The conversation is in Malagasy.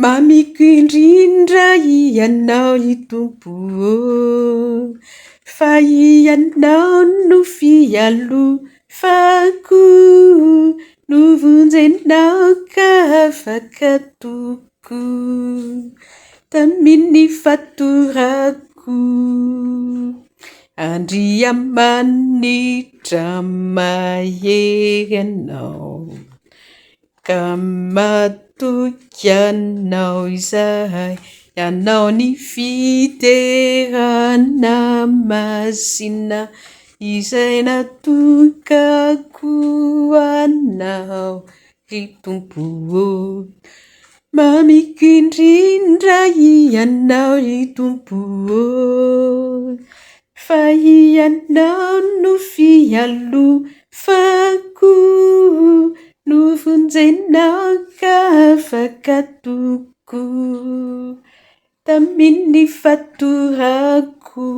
Mamiko indrindra ianao itompo fa ianao no fialofako novonjenao ka afaka toko tamin'ny fatorako andriamanitra mahery anao ka matoky anao izahay ianao ny fiterana masina izay natokako anao ry Tompo mamiko indrindra ianao ry Tompo fa ianao no fialofako novonjenao ka afaka toko tamin'ny fatorako